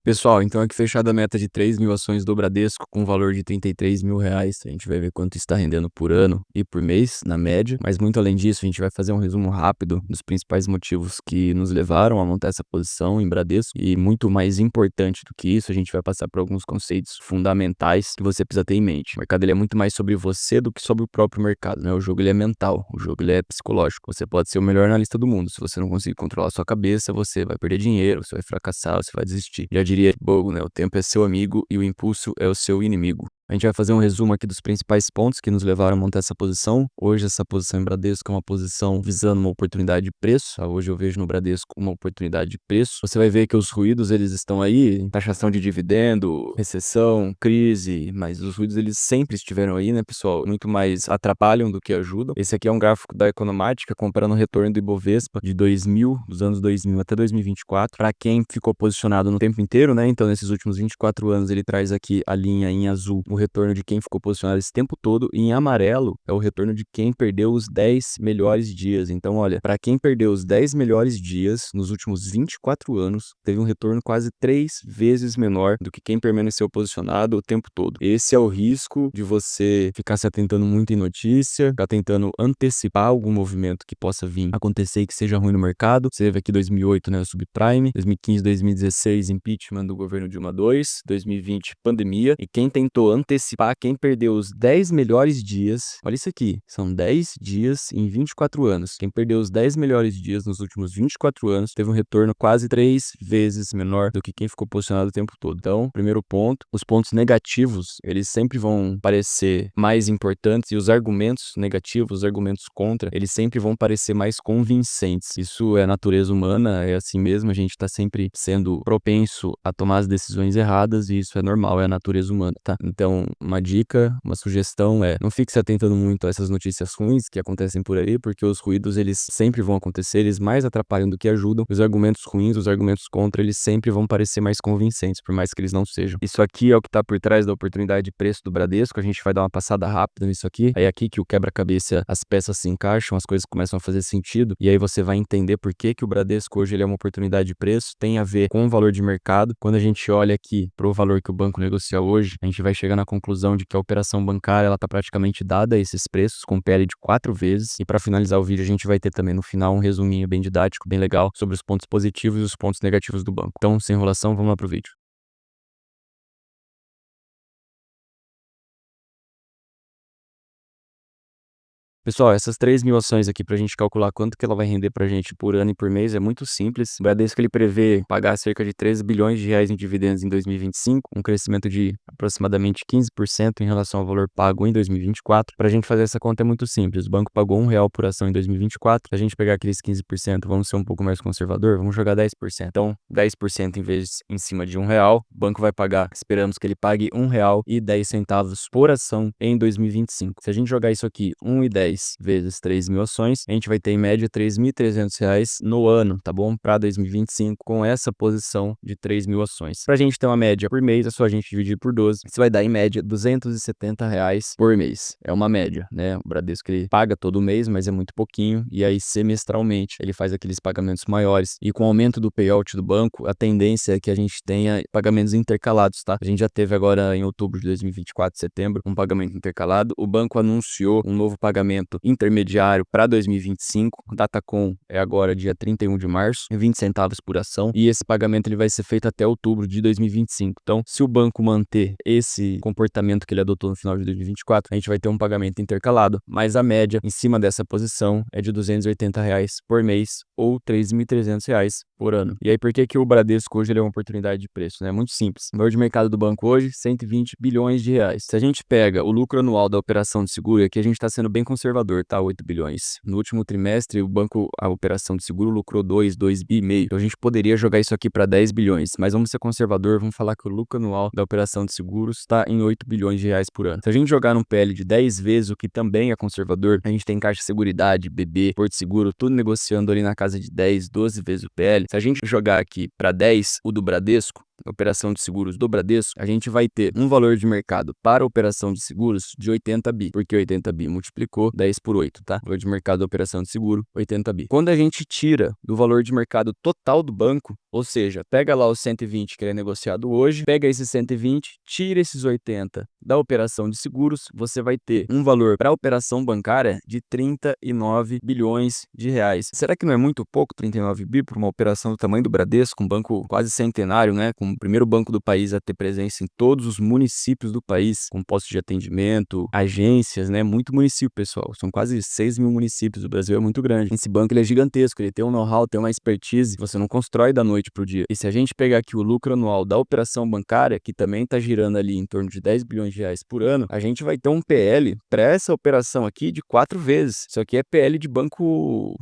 Pessoal, então aqui fechada a meta de 3.000 ações do Bradesco com um valor de R$ 33.000. A gente vai ver quanto está rendendo por ano e por mês, na média. Mas muito além disso, a gente vai fazer um resumo rápido dos principais motivos que nos levaram a montar essa posição em Bradesco. E muito mais importante do que isso, a gente vai passar por alguns conceitos fundamentais que você precisa ter em mente. O mercado ele é muito mais sobre você do que sobre o próprio mercado, né? O jogo ele é mental, o jogo ele é psicológico. Você pode ser o melhor analista do mundo. Se você não conseguir controlar a sua cabeça, você vai perder dinheiro, você vai fracassar, você vai desistir. Já diria Bogo, né? O tempo é seu amigo e o impulso é o seu inimigo. A gente vai fazer um resumo aqui dos principais pontos que nos levaram a montar essa posição. Hoje essa posição em Bradesco é uma posição visando uma oportunidade de preço. Hoje eu vejo no Bradesco uma oportunidade de preço. Você vai ver que os ruídos eles estão aí, taxação de dividendo, recessão, crise, mas os ruídos eles sempre estiveram aí, né, pessoal? Muito mais atrapalham do que ajudam. Esse aqui é um gráfico da Economática comparando o retorno do Ibovespa de 2000, dos anos 2000 até 2024, para quem ficou posicionado no tempo inteiro, né? Então nesses últimos 24 anos ele traz aqui a linha em azul, o retorno de quem ficou posicionado esse tempo todo, e em amarelo é o retorno de quem perdeu os 10 melhores dias. Então, olha, para quem perdeu os 10 melhores dias nos últimos 24 anos, teve um retorno quase 3 vezes menor do que quem permaneceu posicionado o tempo todo. Esse é o risco de você ficar se atentando muito em notícia, ficar tentando antecipar algum movimento que possa vir acontecer e que seja ruim no mercado. Você teve aqui 2008, né, o subprime, 2015, 2016, impeachment do governo Dilma II, 2020, pandemia, e quem tentou antecipar, quem perdeu os 10 melhores dias, olha isso aqui, são 10 dias em 24 anos. Quem perdeu os 10 melhores dias nos últimos 24 anos teve um retorno quase 3 vezes menor do que quem ficou posicionado o tempo todo. Então, primeiro ponto, os pontos negativos, eles sempre vão parecer mais importantes e os argumentos negativos, os argumentos contra, eles sempre vão parecer mais convincentes. Isso é a natureza humana, é assim mesmo, a gente tá sempre sendo propenso a tomar as decisões erradas e isso é normal, é a natureza humana, tá? Então, uma dica, uma sugestão é, não fique se atentando muito a essas notícias ruins que acontecem por aí, porque os ruídos, eles sempre vão acontecer, eles mais atrapalham do que ajudam. Os argumentos ruins, os argumentos contra, eles sempre vão parecer mais convincentes, por mais que eles não sejam. Isso aqui é o que tá por trás da oportunidade de preço do Bradesco, a gente vai dar uma passada rápida nisso aqui. É aqui que o quebra-cabeça, as peças se encaixam, as coisas começam a fazer sentido, e aí você vai entender por que que o Bradesco hoje ele é uma oportunidade de preço, tem a ver com o valor de mercado. Quando a gente olha aqui para o valor que o banco negocia hoje, a gente vai chegar na conclusão de que a operação bancária ela tá praticamente dada a esses preços, com PL de 4 vezes. E para finalizar o vídeo, a gente vai ter também no final um resuminho bem didático, bem legal, sobre os pontos positivos e os pontos negativos do banco. Então, sem enrolação, vamos lá pro vídeo. Pessoal, essas 3.000 ações aqui pra gente calcular quanto que ela vai render pra gente por ano e por mês é muito simples. O Bradesco ele prevê pagar cerca de 13 bilhões de reais em dividendos em 2025, um crescimento de aproximadamente 15% em relação ao valor pago em 2024. Pra gente fazer essa conta é muito simples. O banco pagou R$ 1 por ação em 2024. Se a gente pegar aqueles 15%, vamos ser um pouco mais conservador, vamos jogar 10%. Então, 10% em vez em cima de R$ 1, o banco vai pagar, esperamos que ele pague R$ 1,10 por ação em 2025. Se a gente jogar isso aqui, 1,10 vezes 3.000 ações, a gente vai ter em média R$ 3.300 no ano, tá bom? Para 2025, com essa posição de 3.000 ações. Pra gente ter uma média por mês, é só a gente dividir por 12, isso vai dar em média R$ 270 por mês. É uma média, né? O Bradesco ele paga todo mês, mas é muito pouquinho, e aí semestralmente ele faz aqueles pagamentos maiores. E com o aumento do payout do banco, a tendência é que a gente tenha pagamentos intercalados, tá? A gente já teve agora em outubro de 2024, setembro, um pagamento intercalado. O banco anunciou um novo pagamento intermediário para 2025. Datacom é agora dia 31 de março, 20 centavos por ação, e esse pagamento ele vai ser feito até outubro de 2025. Então, se o banco manter esse comportamento que ele adotou no final de 2024, a gente vai ter um pagamento intercalado, mas a média em cima dessa posição é de R$ 280 por mês ou R$ 3.300 por ano. E aí, por que que o Bradesco hoje ele é uma oportunidade de preço, né? Muito simples. O valor de mercado do banco hoje, 120 bilhões de reais. Se a gente pega o lucro anual da operação de seguro, aqui a gente está sendo bem conservador, tá? 8 bilhões. No último trimestre, o banco, a operação de seguro lucrou 2,5 bi. Então a gente poderia jogar isso aqui para 10 bilhões, mas vamos ser conservador, vamos falar que o lucro anual da operação de seguros está em 8 bilhões de reais por ano. Se a gente jogar num PL de 10 vezes, o que também é conservador, a gente tem Caixa Seguridade, BB, Porto Seguro, tudo negociando ali na casa de 10, 12 vezes o PL. Se a gente jogar aqui para 10, o do Bradesco, operação de seguros do Bradesco, a gente vai ter um valor de mercado para a operação de seguros de 80 bi, porque 80 bi multiplicou 10 por 8, tá? Valor de mercado da operação de seguro, 80 bi. Quando a gente tira do valor de mercado total do banco, ou seja, pega lá os 120 que ele é negociado hoje, pega esses 120, tira esses 80 da operação de seguros, você vai ter um valor para a operação bancária de 39 bilhões de reais. Será que não é muito pouco 39 bi para uma operação do tamanho do Bradesco, um banco quase centenário, né? Com o primeiro banco do país a ter presença em todos os municípios do país, com postos de atendimento, agências, né? Muito município, pessoal. São quase 6 mil municípios. O Brasil é muito grande. Esse banco ele é gigantesco, ele tem um know-how, tem uma expertise. Você não constrói da noite pro dia. E se a gente pegar aqui o lucro anual da operação bancária, que também está girando ali em torno de 10 bilhões de reais por ano, a gente vai ter um PL para essa operação aqui de 4 vezes. Isso aqui é PL de banco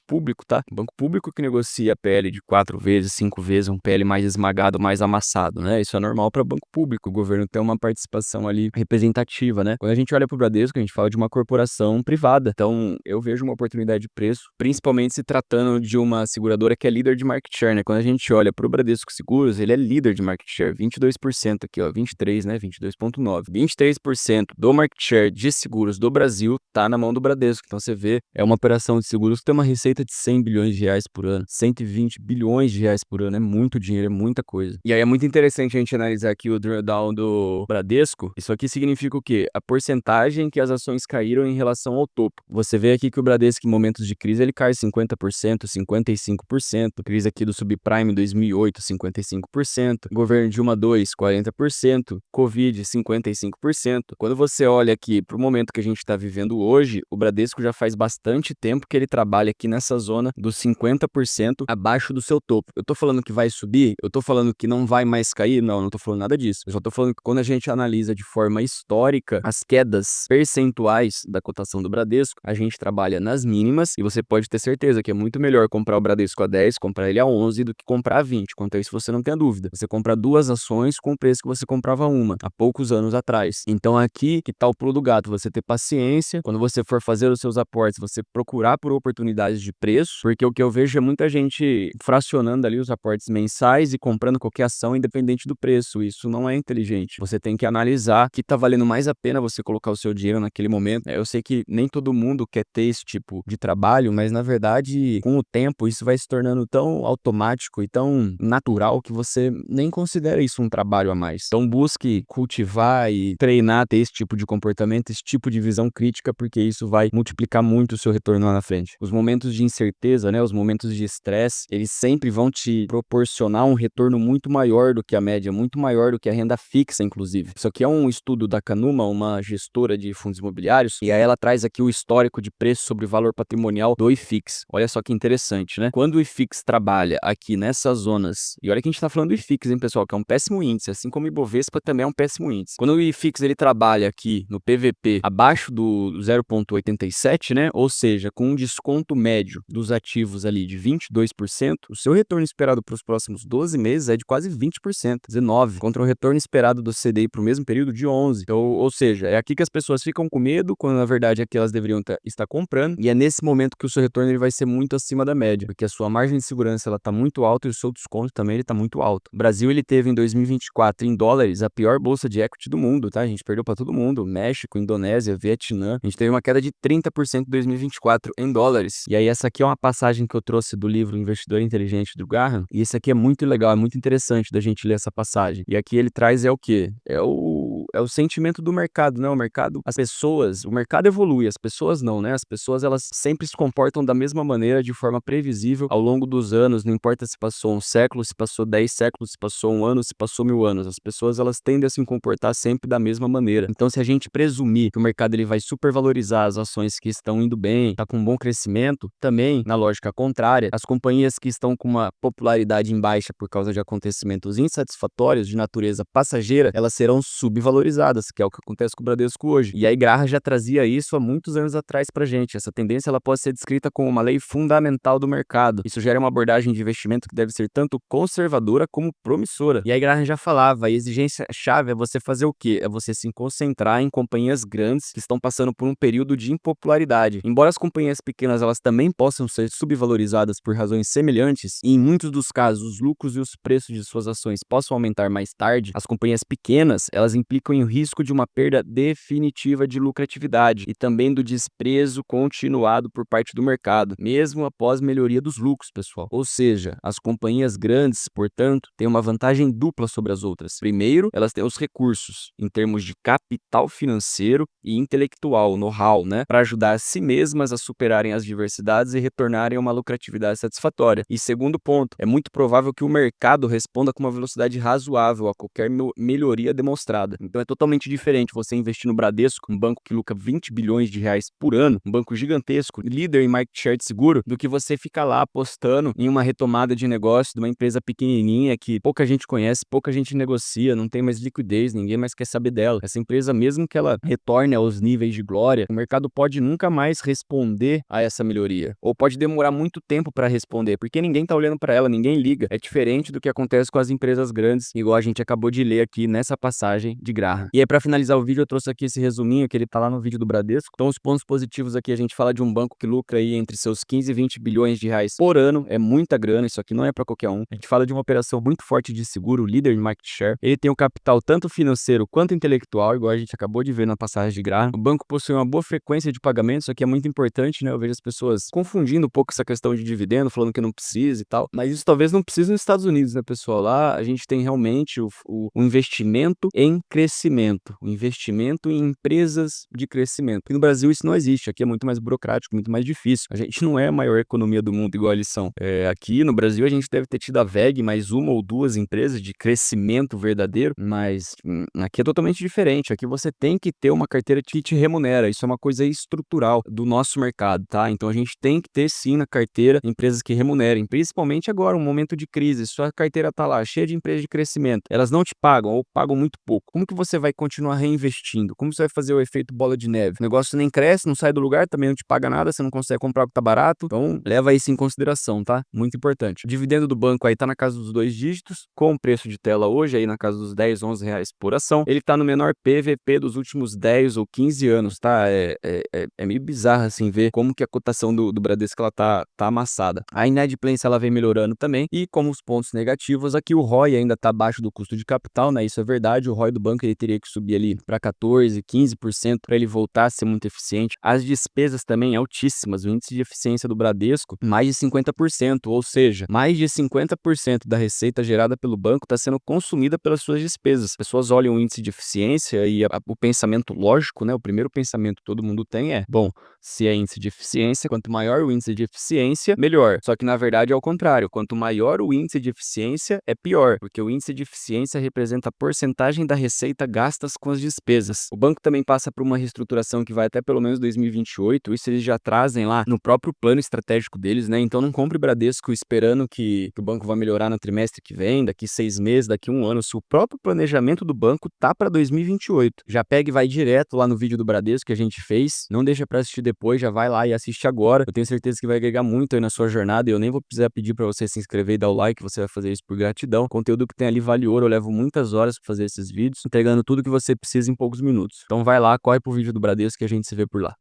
público, tá? Banco público que negocia PL de 4 vezes, 5 vezes, um PL mais esmagado, mais amassado, né? Isso é normal para banco público. O governo tem uma participação ali representativa, né? Quando a gente olha para o Bradesco, a gente fala de uma corporação privada. Então, eu vejo uma oportunidade de preço, principalmente se tratando de uma seguradora que é líder de market share, né? Quando a gente olha para o Bradesco Seguros, ele é líder de market share, 22% aqui, ó, 23, né? 22,9. 23% do market share de seguros do Brasil tá na mão do Bradesco. Então, você vê, é uma operação de seguros que tem uma receita de 100 bilhões de reais por ano, 120 bilhões de reais por ano, é muito dinheiro, é muita coisa. E aí é muito interessante a gente analisar aqui o drawdown do Bradesco. Isso aqui significa o quê? A porcentagem que as ações caíram em relação ao topo. Você vê aqui que o Bradesco em momentos de crise ele cai 50%, 55%, crise aqui do subprime 2008, 55%, governo Dilma 2, 40%, Covid 55%. Quando você olha aqui para o momento que a gente está vivendo hoje, o Bradesco já faz bastante tempo que ele trabalha aqui nessa zona dos 50% abaixo do seu topo. Eu tô falando que vai subir? Eu tô falando que não vai mais cair? Não, não tô falando nada disso. Eu só tô falando que quando a gente analisa de forma histórica as quedas percentuais da cotação do Bradesco, a gente trabalha nas mínimas e você pode ter certeza que é muito melhor comprar o Bradesco a 10, comprar ele a 11 do que comprar a 20. Quanto a isso você não tem a dúvida. Você compra duas ações com o preço que você comprava uma há poucos anos atrás. Então aqui que tá o pulo do gato, você ter paciência, quando você for fazer os seus aportes, você procurar por oportunidades de preço, porque o que eu vejo é muita gente fracionando ali os aportes mensais e comprando qualquer ação independente do preço. Isso não é inteligente. Você tem que analisar que tá valendo mais a pena você colocar o seu dinheiro naquele momento. Eu sei que nem todo mundo quer ter esse tipo de trabalho, mas na verdade, com o tempo, isso vai se tornando tão automático e tão natural que você nem considera isso um trabalho a mais. Então busque cultivar e treinar, ter esse tipo de comportamento, esse tipo de visão crítica, porque isso vai multiplicar muito o seu retorno lá na frente. Os momentos de incerteza, né, os momentos de estresse, eles sempre vão te proporcionar um retorno muito maior do que a média, muito maior do que a renda fixa, inclusive. Isso aqui é um estudo da Canuma, uma gestora de fundos imobiliários, e aí ela traz aqui o histórico de preço sobre o valor patrimonial do IFIX. Olha só que interessante, né? Quando o IFIX trabalha aqui nessas zonas, e olha que a gente tá falando do IFIX, hein, pessoal, que é um péssimo índice, assim como o Ibovespa também é um péssimo índice. Quando o IFIX ele trabalha aqui no PVP abaixo do 0,87, né? Ou seja, com um desconto médio dos ativos ali de 22%, o seu retorno esperado para os próximos 12 meses é de quase 20%, 19%, contra o retorno esperado do CDI para o mesmo período de 11%. Então, ou seja, é aqui que as pessoas ficam com medo, quando na verdade aqui elas deveriam estar comprando, e é nesse momento que o seu retorno ele vai ser muito acima da média, porque a sua margem de segurança ela tá muito alta e o seu desconto também ele tá muito alto. O Brasil ele teve em 2024 em dólares a pior bolsa de equity do mundo, tá? A gente perdeu para todo mundo, México, Indonésia, Vietnã. A gente teve uma queda de 30% em 2024 em dólares. E aí essa aqui é uma passagem que eu trouxe do livro Investidor Inteligente do Graham, e isso aqui é muito legal, é muito interessante da gente ler essa passagem. E aqui ele traz é o quê? É o sentimento do mercado, né? O mercado, as pessoas, o mercado evolui, as pessoas não, né? As pessoas, elas sempre se comportam da mesma maneira, de forma previsível, ao longo dos anos, não importa se passou um século, se passou 10 séculos, se passou um ano, se passou 1000 anos, as pessoas, elas tendem a se comportar sempre da mesma maneira. Então, se a gente presumir que o mercado ele vai supervalorizar as ações que estão indo bem, tá com um bom crescimento, também, na lógica contrária, as companhias que estão com uma popularidade em baixa por causa de acontecimentos insatisfatórios de natureza passageira, elas serão subvalorizadas subvalorizadas, que é o que acontece com o Bradesco hoje. E aí Graham já trazia isso há muitos anos atrás pra gente. Essa tendência ela pode ser descrita como uma lei fundamental do mercado. Isso gera uma abordagem de investimento que deve ser tanto conservadora como promissora. E aí Graham já falava, a exigência-chave é você fazer o quê? É você se concentrar em companhias grandes que estão passando por um período de impopularidade. Embora as companhias pequenas elas também possam ser subvalorizadas por razões semelhantes, e em muitos dos casos os lucros e os preços de suas ações possam aumentar mais tarde, as companhias pequenas elas implicam em risco de uma perda definitiva de lucratividade e também do desprezo continuado por parte do mercado, mesmo após melhoria dos lucros, pessoal. Ou seja, as companhias grandes, portanto, têm uma vantagem dupla sobre as outras. Primeiro, elas têm os recursos, em termos de capital financeiro e intelectual, know-how, né, para ajudar a si mesmas a superarem as diversidades e retornarem a uma lucratividade satisfatória. E segundo ponto, é muito provável que o mercado responda com uma velocidade razoável a qualquer melhoria demonstrada. Então é totalmente diferente você investir no Bradesco, um banco que lucra 20 bilhões de reais por ano, um banco gigantesco, líder em market share de seguro, do que você ficar lá apostando em uma retomada de negócio de uma empresa pequenininha que pouca gente conhece, pouca gente negocia, não tem mais liquidez, ninguém mais quer saber dela. Essa empresa, mesmo que ela retorne aos níveis de glória, o mercado pode nunca mais responder a essa melhoria, ou pode demorar muito tempo para responder, porque ninguém tá olhando para ela, ninguém liga. É diferente do que acontece com as empresas grandes, igual a gente acabou de ler aqui nessa passagem de Graham. E aí, para finalizar o vídeo, eu trouxe aqui esse resuminho que ele tá lá no vídeo do Bradesco. Então, os pontos positivos aqui, a gente fala de um banco que lucra aí entre seus 15 e 20 bilhões de reais por ano, é muita grana, isso aqui não é para qualquer um. A gente fala de uma operação muito forte de seguro, líder em market share. Ele tem um capital tanto financeiro quanto intelectual, igual a gente acabou de ver na passagem de Graham. O banco possui uma boa frequência de pagamentos, isso aqui é muito importante, né? Eu vejo as pessoas confundindo um pouco essa questão de dividendo, falando que não precisa e tal, mas isso talvez não precise nos Estados Unidos, né, pessoal? Lá a gente tem realmente o investimento em crescimento, o investimento em empresas de crescimento. E no Brasil isso não existe, aqui é muito mais burocrático, muito mais difícil. A gente não é a maior economia do mundo igual eles são. Aqui no Brasil a gente deve ter tido a WEG, mais uma ou duas empresas de crescimento verdadeiro, mas aqui é totalmente diferente. Aqui você tem que ter uma carteira que te remunera, isso é uma coisa estrutural do nosso mercado, tá? Então a gente tem que ter sim na carteira empresas que remunerem, principalmente agora, um momento de crise, sua carteira tá lá cheia de empresas de crescimento, elas não te pagam ou pagam muito pouco. Como que você vai continuar reinvestindo? Como você vai fazer o efeito bola de neve? O negócio nem cresce, não sai do lugar, também não te paga nada, você não consegue comprar o que tá barato, então leva isso em consideração, tá? Muito importante. O dividendo do banco aí tá na casa dos 2 dígitos, com o preço de tela hoje aí na casa dos 10, 11 reais por ação. Ele tá no menor PVP dos últimos 10 ou 15 anos, tá? É meio bizarro assim ver como que a cotação do Bradesco ela tá amassada. A inadimplência ela vem melhorando também, e como os pontos negativos aqui, o ROI ainda tá abaixo do custo de capital, né? Isso é verdade, o ROI do banco ele teria que subir ali para 14, 15% para ele voltar a ser muito eficiente. As despesas também altíssimas, o índice de eficiência do Bradesco mais de 50%, ou seja, mais de 50% da receita gerada pelo banco está sendo consumida pelas suas despesas. As pessoas olham o índice de eficiência e o pensamento lógico, né? O primeiro pensamento que todo mundo tem é, bom, se é índice de eficiência, quanto maior o índice de eficiência, melhor. Só que na verdade é o contrário, quanto maior o índice de eficiência, é pior, porque o índice de eficiência representa a porcentagem da receita gastas com as despesas. O banco também passa por uma reestruturação que vai até pelo menos 2028, isso eles já trazem lá no próprio plano estratégico deles, né? Então não compre Bradesco esperando que o banco vai melhorar no trimestre que vem, daqui 6 meses, daqui 1 ano, se o próprio planejamento do banco tá para 2028. Já pega e vai direto lá no vídeo do Bradesco que a gente fez, não deixa para assistir depois, já vai lá e assiste agora. Eu tenho certeza que vai agregar muito aí na sua jornada, e eu nem vou precisar pedir para você se inscrever e dar o like, você vai fazer isso por gratidão. O conteúdo que tem ali vale ouro, eu levo muitas horas para fazer esses vídeos, entregando tudo que você precisa em poucos minutos. Então vai lá, corre pro vídeo do Bradesco que a gente se vê por lá.